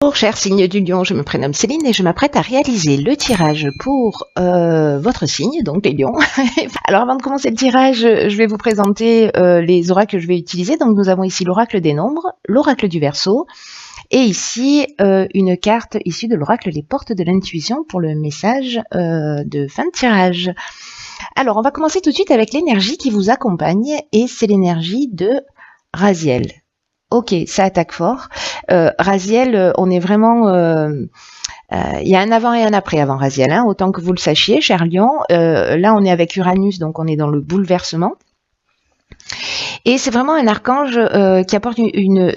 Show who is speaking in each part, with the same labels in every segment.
Speaker 1: Bonjour, cher signe du lion, je me prénomme Céline et je m'apprête à réaliser le tirage pour votre signe, donc les lions. Alors avant de commencer le tirage, je vais vous présenter les oracles que je vais utiliser. Donc nous avons ici l'oracle des nombres, l'oracle du Verseau et ici une carte issue de l'oracle Les Portes de l'Intuition pour le message de fin de tirage. Alors on va commencer tout de suite avec l'énergie qui vous accompagne et c'est l'énergie de Raziel. Ok, ça attaque fort. Raziel, on est vraiment... il y a un avant et un après avant Raziel, hein, autant que vous le sachiez, cher Lion. Là, on est avec Uranus, donc on est dans le bouleversement. Et c'est vraiment un archange qui apporte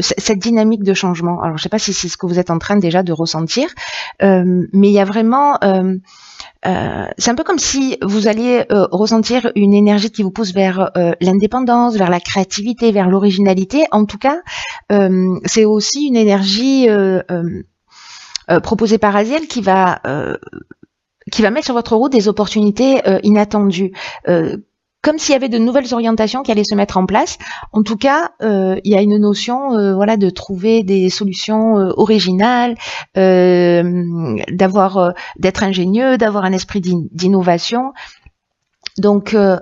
Speaker 1: cette dynamique de changement. Alors, je ne sais pas si c'est ce que vous êtes en train déjà de ressentir, mais il y a vraiment... c'est un peu comme si vous alliez ressentir une énergie qui vous pousse vers l'indépendance, vers la créativité, vers l'originalité. En tout cas, c'est aussi une énergie proposée par Raziel qui va mettre sur votre route des opportunités inattendues. Comme s'il y avait de nouvelles orientations qui allaient se mettre en place. En tout cas, il y a une notion, voilà, de trouver des solutions originales, d'être ingénieux, d'avoir un esprit d'innovation. Donc, il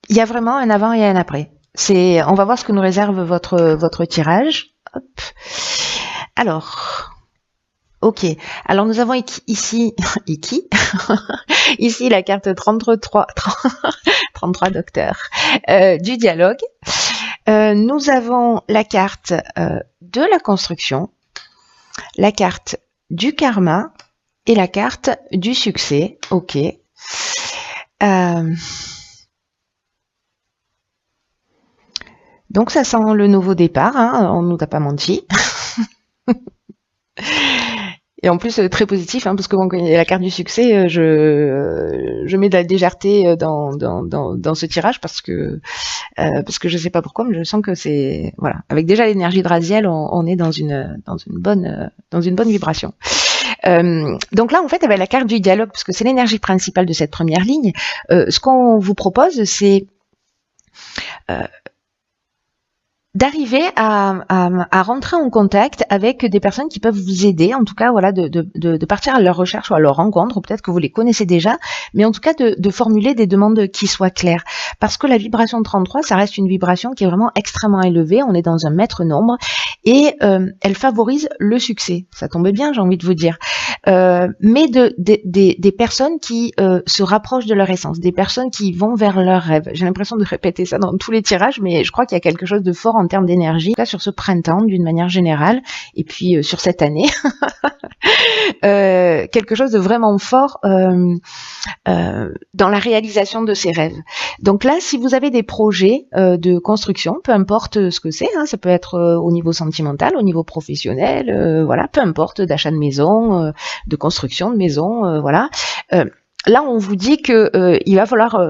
Speaker 1: y a vraiment un avant et un après. On va voir ce que nous réserve votre tirage. Hop. Alors. Ok, alors nous avons ici, ici la carte 33 docteur du dialogue. Nous avons la carte de la construction, la carte du karma et la carte du succès. Ok. Donc ça sent le nouveau départ, hein, on ne nous a pas menti. Et en plus très positif, hein, parce que bon, quand il y a la carte du succès, je mets de la légèreté dans ce tirage parce que je sais pas pourquoi, mais je sens que c'est voilà, avec déjà l'énergie de Raziel, on est dans une bonne vibration. Donc là en fait avec la carte du dialogue, parce que c'est l'énergie principale de cette première ligne, ce qu'on vous propose c'est d'arriver à rentrer en contact avec des personnes qui peuvent vous aider, en tout cas voilà, de partir à leur recherche ou à leur rencontre, ou peut-être que vous les connaissez déjà, mais en tout cas de formuler des demandes qui soient claires. Parce que la vibration 33, ça reste une vibration qui est vraiment extrêmement élevée, on est dans un maître nombre, et elle favorise le succès. Ça tombait bien, j'ai envie de vous dire. Mais des personnes qui se rapprochent de leur essence, des personnes qui vont vers leurs rêves. J'ai l'impression de répéter ça dans tous les tirages, mais je crois qu'il y a quelque chose de fort en termes d'énergie, en tout cas sur ce printemps d'une manière générale, et puis sur cette année, quelque chose de vraiment fort dans la réalisation de ses rêves. Donc là, si vous avez des projets de construction, peu importe ce que c'est, hein, ça peut être au niveau sentimental, au niveau professionnel, voilà, peu importe, d'achat de maison, de construction de maison, voilà. Là, on vous dit que il va falloir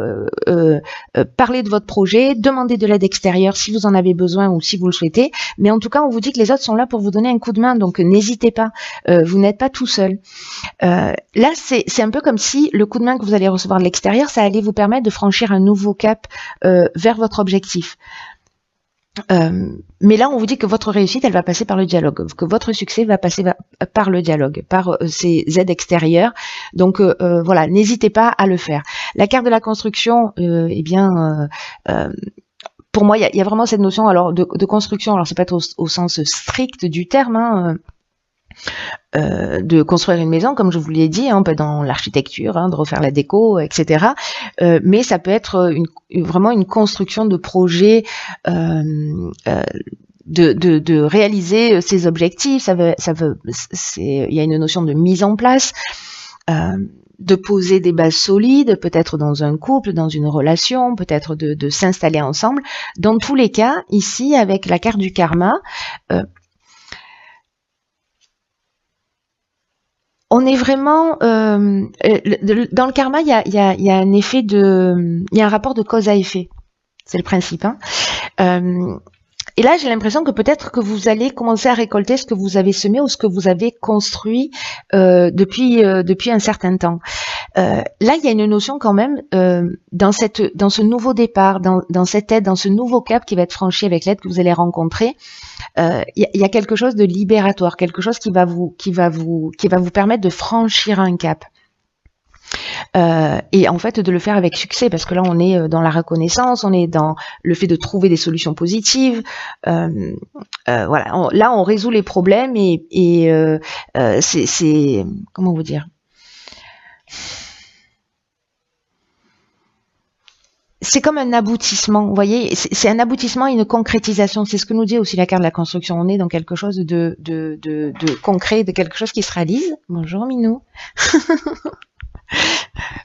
Speaker 1: parler de votre projet, demander de l'aide extérieure si vous en avez besoin ou si vous le souhaitez. Mais en tout cas, on vous dit que les autres sont là pour vous donner un coup de main, donc n'hésitez pas. Vous n'êtes pas tout seul. Là, c'est un peu comme si le coup de main que vous allez recevoir de l'extérieur, ça allait vous permettre de franchir un nouveau cap vers votre objectif. Mais là, on vous dit que votre réussite, elle va passer par le dialogue, que votre succès va passer par le dialogue, par ces aides extérieures. Donc voilà, n'hésitez pas à le faire. La carte de la construction, eh bien, pour moi, il y a vraiment cette notion alors de construction. Alors, ça peut être au sens strict du terme. Hein, de construire une maison, comme je vous l'ai dit, hein, dans l'architecture, hein, de refaire la déco, etc. Mais ça peut être vraiment une construction de projet, de réaliser ses objectifs. Il y a une notion de mise en place. De poser des bases solides, peut-être dans un couple, dans une relation, peut-être de s'installer ensemble. Dans tous les cas, ici, avec la carte du karma, on est vraiment dans le karma, il y a un effet il y a un rapport de cause à effet. C'est le principe. Hein. Et là, j'ai l'impression que peut-être que vous allez commencer à récolter ce que vous avez semé ou ce que vous avez construit depuis un certain temps. Là, il y a une notion quand même dans ce nouveau départ, dans cette aide, dans ce nouveau cap qui va être franchi avec l'aide que vous allez rencontrer. Il y a quelque chose de libératoire, quelque chose qui va vous permettre de franchir un cap. Et en fait de le faire avec succès, parce que là on est dans la reconnaissance, on est dans le fait de trouver des solutions positives. Voilà, là on résout les problèmes et c'est comment vous dire, c'est comme un aboutissement, vous voyez, c'est un aboutissement et une concrétisation. C'est ce que nous dit aussi la carte de la construction. On est dans quelque chose de concret, de quelque chose qui se réalise. Bonjour Minou.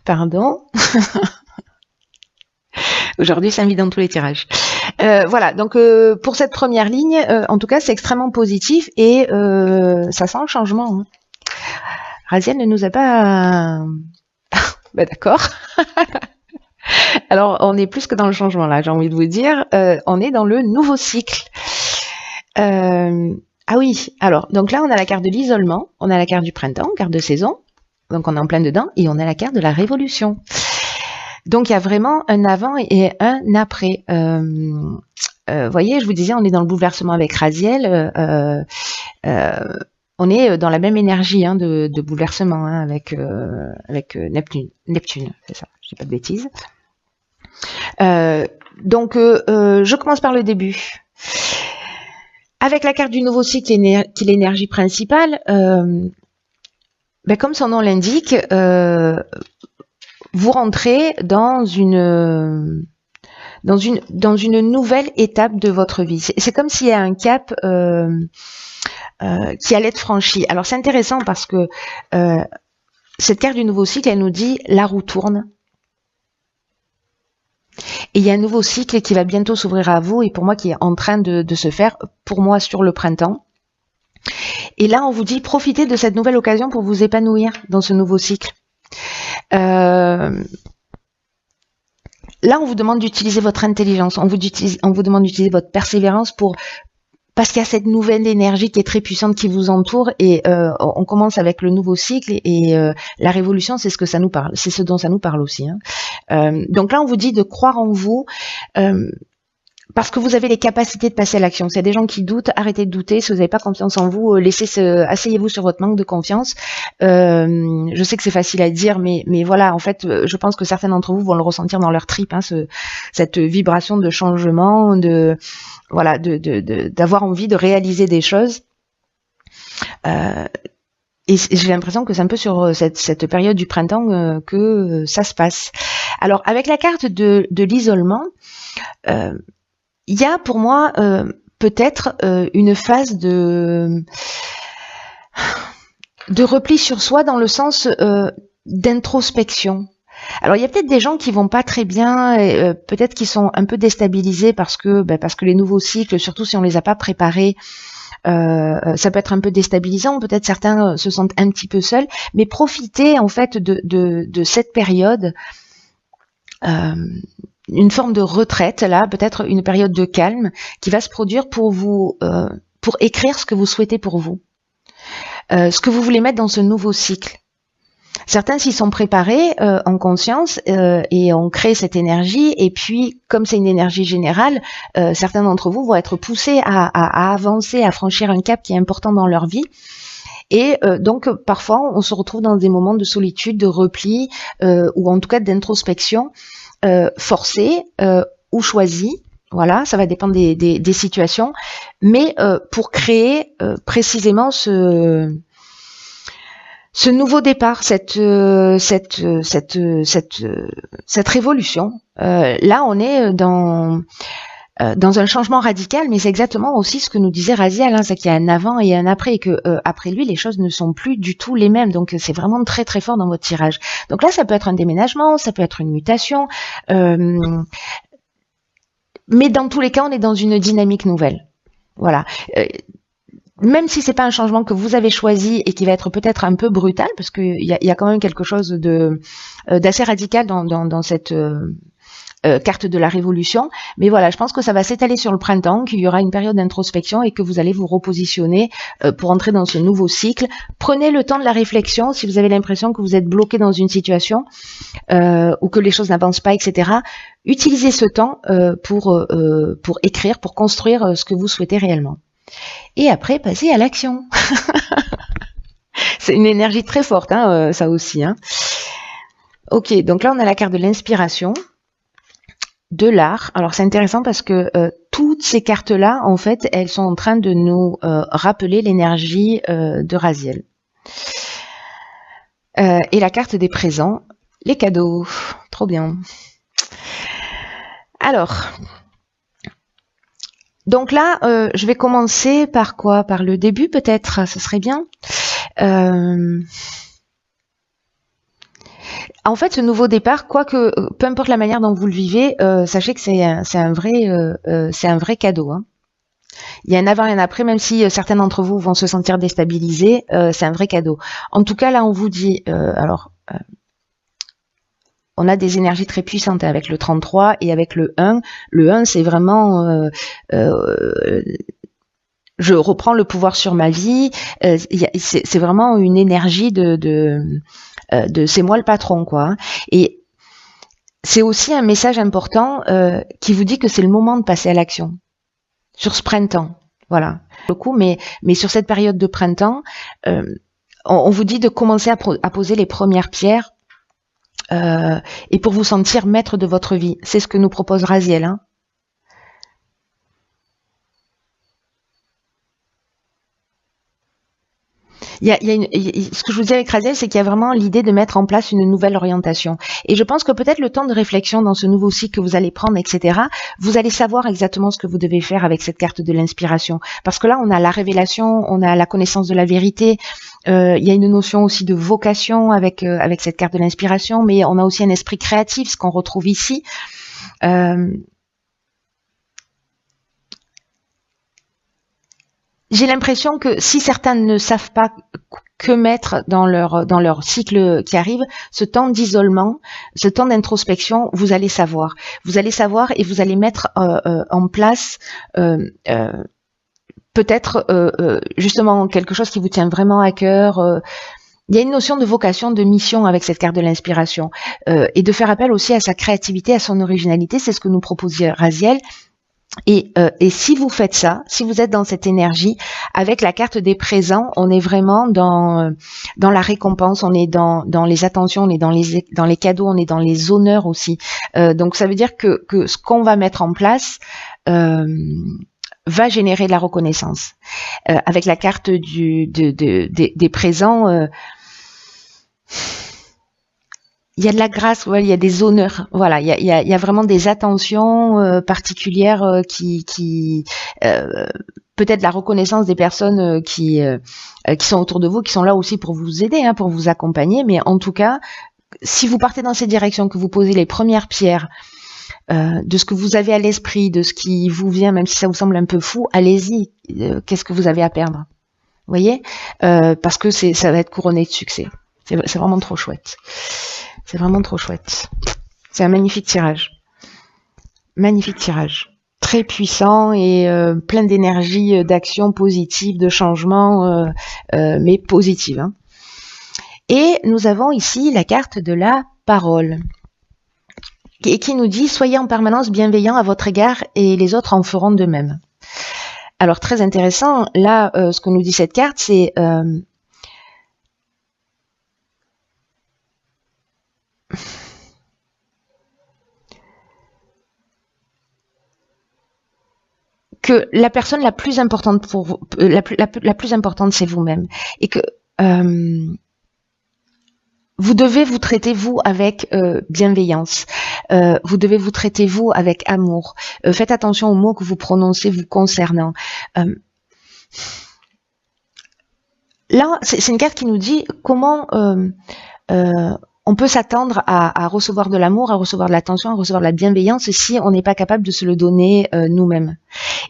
Speaker 1: Pardon. Aujourd'hui, ça me dans tous les tirages. Voilà, donc pour cette première ligne, en tout cas, c'est extrêmement positif et ça sent le changement. Hein. Raziel ne nous a pas... bah d'accord. Alors, on est plus que dans le changement là, j'ai envie de vous dire. On est dans le nouveau cycle. Ah oui, alors, donc là, on a la carte de l'isolement, on a la carte du printemps, carte de saison. Donc on est en plein dedans et on a la carte de la révolution. Donc il y a vraiment un avant et un après. Voyez, je vous disais, on est dans le bouleversement avec Raziel. On est dans la même énergie hein, de bouleversement hein, avec Neptune, c'est ça, je dis pas de bêtises. Donc je commence par le début. Avec la carte du nouveau cycle qui est l'énergie principale, ben, comme son nom l'indique, vous rentrez dans une nouvelle étape de votre vie. C'est comme s'il y a un cap qui allait être franchi. Alors c'est intéressant parce que cette carte du nouveau cycle, elle nous dit la roue tourne. Et il y a un nouveau cycle qui va bientôt s'ouvrir à vous et pour moi qui est en train de se faire, pour moi sur le printemps. Et là, on vous dit, profitez de cette nouvelle occasion pour vous épanouir dans ce nouveau cycle. Là, on vous demande d'utiliser votre intelligence, on vous demande d'utiliser votre persévérance parce qu'il y a cette nouvelle énergie qui est très puissante qui vous entoure et on commence avec le nouveau cycle et la révolution, c'est ce que ça nous parle, c'est ce dont ça nous parle aussi. Hein. Donc là, on vous dit de croire en vous. Parce que vous avez les capacités de passer à l'action. S'il y a des gens qui doutent, arrêtez de douter. Si vous n'avez pas confiance en vous, asseyez-vous sur votre manque de confiance. Je sais que c'est facile à dire, mais voilà, en fait, je pense que certains d'entre vous vont le ressentir dans leur tripes, hein, cette vibration de changement, voilà, d'avoir envie de réaliser des choses. Et j'ai l'impression que c'est un peu sur cette période du printemps que ça se passe. Alors, avec la carte de l'isolement, il y a pour moi peut-être une phase de repli sur soi dans le sens d'introspection. Alors il y a peut-être des gens qui vont pas très bien, peut-être qui sont un peu déstabilisés parce que les nouveaux cycles, surtout si on les a pas préparés, ça peut être un peu déstabilisant. Peut-être certains se sentent un petit peu seuls, mais profitez en fait de cette période. Une forme de retraite, là, peut-être une période de calme qui va se produire pour vous, pour écrire ce que vous souhaitez pour vous, ce que vous voulez mettre dans ce nouveau cycle. Certains s'y sont préparés en conscience et ont créé cette énergie. Et puis, comme c'est une énergie générale, certains d'entre vous vont être poussés à avancer, à franchir un cap qui est important dans leur vie. Et donc, parfois, on se retrouve dans des moments de solitude, de repli, ou en tout cas d'introspection. Forcé ou choisi, voilà, ça va dépendre des situations, mais pour créer précisément ce nouveau départ, cette révolution. Là, on est dans un changement radical, mais c'est exactement aussi ce que nous disait Raziel, hein, c'est qu'il y a un avant et un après, et que après lui, les choses ne sont plus du tout les mêmes. Donc c'est vraiment très très fort dans votre tirage. Donc là, ça peut être un déménagement, ça peut être une mutation, mais dans tous les cas, on est dans une dynamique nouvelle. Voilà. Même si c'est pas un changement que vous avez choisi et qui va être peut-être un peu brutal, parce qu'il y a quand même quelque chose d'assez radical dans cette carte de la révolution. Mais voilà, je pense que ça va s'étaler sur le printemps, qu'il y aura une période d'introspection et que vous allez vous repositionner pour entrer dans ce nouveau cycle. Prenez le temps de la réflexion si vous avez l'impression que vous êtes bloqué dans une situation ou que les choses n'avancent pas, etc. Utilisez ce temps pour écrire, pour construire ce que vous souhaitez réellement. Et après, passez à l'action. C'est une énergie très forte, hein, ça aussi. Hein. Ok, donc là, on a la carte de l'inspiration, de l'art. Alors, c'est intéressant parce que toutes ces cartes-là, en fait, elles sont en train de nous rappeler l'énergie de Raziel. Et la carte des présents, les cadeaux. Trop bien. Alors... Donc là, je vais commencer par quoi? Par le début peut-être, ce serait bien. En fait, ce nouveau départ, quoique, peu importe la manière dont vous le vivez, sachez que c'est un vrai cadeau. Hein. Il y a un avant et un après, même si certains d'entre vous vont se sentir déstabilisés, c'est un vrai cadeau. En tout cas, là, on vous dit, on a des énergies très puissantes avec le 33 et avec le 1. Le 1, c'est vraiment... je reprends le pouvoir sur ma vie. C'est vraiment une énergie de c'est moi le patron, quoi. Et c'est aussi un message important qui vous dit que c'est le moment de passer à l'action. Sur ce printemps, voilà. Mais sur cette période de printemps, on vous dit de commencer à poser les premières pierres et pour vous sentir maître de votre vie. C'est ce que nous propose Raziel. Hein. Ce que je vous dis avec Raziel, c'est qu'il y a vraiment l'idée de mettre en place une nouvelle orientation. Et je pense que peut-être le temps de réflexion dans ce nouveau cycle que vous allez prendre, etc., vous allez savoir exactement ce que vous devez faire avec cette carte de l'inspiration. Parce que là, on a la révélation, on a la connaissance de la vérité, il y a une notion aussi de vocation avec cette carte de l'inspiration, mais on a aussi un esprit créatif, ce qu'on retrouve ici. J'ai l'impression que si certains ne savent pas que mettre dans leur cycle qui arrive, ce temps d'isolement, ce temps d'introspection, vous allez savoir. Vous allez savoir et vous allez mettre en place peut-être justement quelque chose qui vous tient vraiment à cœur. Il y a une notion de vocation, de mission avec cette carte de l'inspiration et de faire appel aussi à sa créativité, à son originalité. C'est ce que nous propose Raziel. Et si vous faites ça, si vous êtes dans cette énergie, avec la carte des présents, on est vraiment dans la récompense, on est dans les attentions, on est dans les cadeaux, on est dans les honneurs aussi. Donc ça veut dire que ce qu'on va mettre en place va générer de la reconnaissance. Avec la carte des présents, il y a de la grâce, il y a des honneurs, voilà, il y a vraiment des attentions particulières qui peut-être la reconnaissance des personnes qui sont autour de vous, qui sont là aussi pour vous aider, hein, pour vous accompagner, mais en tout cas, si vous partez dans cette direction, que vous posez les premières pierres de ce que vous avez à l'esprit, de ce qui vous vient, même si ça vous semble un peu fou, allez-y, qu'est-ce que vous avez à perdre, vous voyez, parce que ça va être couronné de succès, c'est vraiment trop chouette. C'est vraiment trop chouette. C'est un magnifique tirage. Magnifique tirage. Très puissant et plein d'énergie, d'action positive, de changement, mais positive. Hein. Et nous avons ici la carte de la parole. Et qui nous dit « Soyez en permanence bienveillant à votre égard et les autres en feront de même ». Alors très intéressant. Là, ce que nous dit cette carte, c'est... que la personne la plus importante pour vous, la plus importante, c'est vous-même, et que vous devez vous traiter vous avec bienveillance. Vous devez vous traiter vous avec amour. Faites attention aux mots que vous prononcez vous concernant. Là, c'est une carte qui nous dit comment on peut s'attendre à recevoir de l'amour, à recevoir de l'attention, à recevoir de la bienveillance si on n'est pas capable de se le donner nous-mêmes.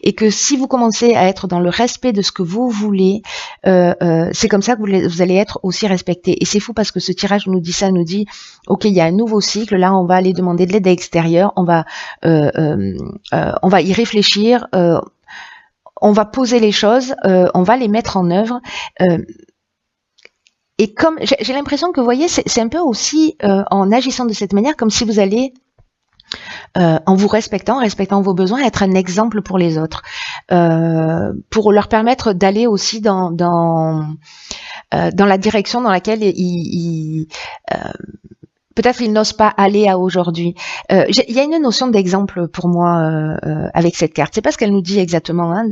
Speaker 1: et que si vous commencez à être dans le respect de ce que vous voulez, c'est comme ça que vous allez être aussi respecté. Et c'est fou parce que ce tirage nous dit ça, nous dit ok, il y a un nouveau cycle, là on va aller demander de l'aide extérieure, on va y réfléchir, on va poser les choses, on va les mettre en œuvre. Et comme j'ai l'impression que vous voyez, c'est un peu aussi en agissant de cette manière, comme si vous allez en vous respectant vos besoins, être un exemple pour les autres, pour leur permettre d'aller aussi dans la direction dans laquelle peut-être ils n'osent pas aller à aujourd'hui. Il y a une notion d'exemple pour moi avec cette carte. C'est pas ce qu'elle nous dit exactement, hein,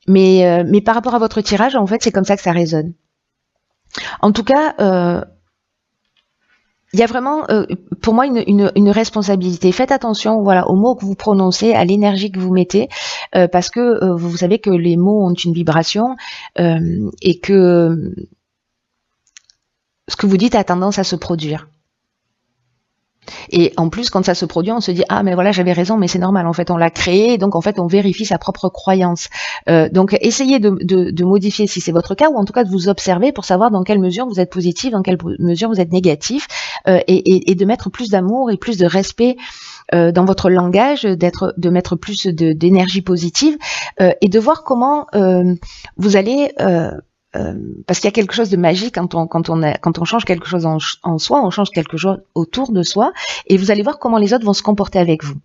Speaker 1: mais par rapport à votre tirage, en fait, c'est comme ça que ça résonne. En tout cas, il y a vraiment pour moi une responsabilité. Faites attention, voilà, aux mots que vous prononcez, à l'énergie que vous mettez, parce que vous savez que les mots ont une vibration et que ce que vous dites a tendance à se produire. Et en plus, quand ça se produit, on se dit ah mais voilà, j'avais raison, mais c'est normal. En fait, on l'a créé, donc en fait, on vérifie sa propre croyance. Donc, essayez de modifier si c'est votre cas, ou en tout cas de vous observer pour savoir dans quelle mesure vous êtes positif, dans quelle mesure vous êtes négatif, et de mettre plus d'amour et plus de respect dans votre langage, de mettre plus d'énergie positive, et de voir comment vous allez parce qu'il y a quelque chose de magique quand on change quelque chose en soi, on change quelque chose autour de soi, et vous allez voir comment les autres vont se comporter avec vous.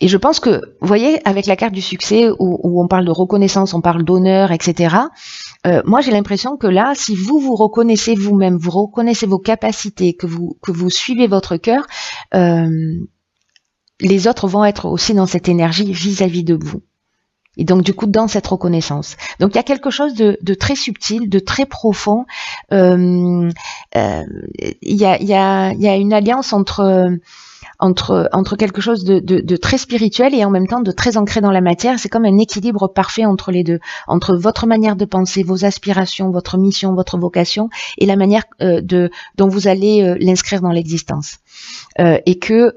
Speaker 1: Et je pense que, vous voyez, avec la carte du succès, où on parle de reconnaissance, on parle d'honneur, etc., moi j'ai l'impression que là, si vous vous reconnaissez vous-même, vous reconnaissez vos capacités, que vous suivez votre cœur, les autres vont être aussi dans cette énergie vis-à-vis de vous. Et donc, du coup, dans cette reconnaissance. Donc, il y a quelque chose de très subtil, de très profond. Il y a une alliance entre quelque chose de très spirituel et en même temps de très ancré dans la matière. C'est comme un équilibre parfait entre les deux, entre votre manière de penser, vos aspirations, votre mission, votre vocation, et la manière dont vous allez l'inscrire dans l'existence. Et que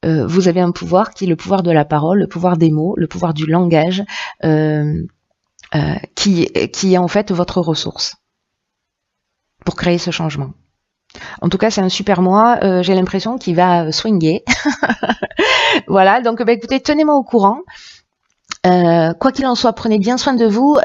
Speaker 1: vous avez un pouvoir qui est le pouvoir de la parole, le pouvoir des mots, le pouvoir du langage, qui est en fait votre ressource pour créer ce changement. En tout cas, c'est un super mois. J'ai l'impression qu'il va swinguer. Voilà, donc écoutez, tenez-moi au courant. Quoi qu'il en soit, prenez bien soin de vous.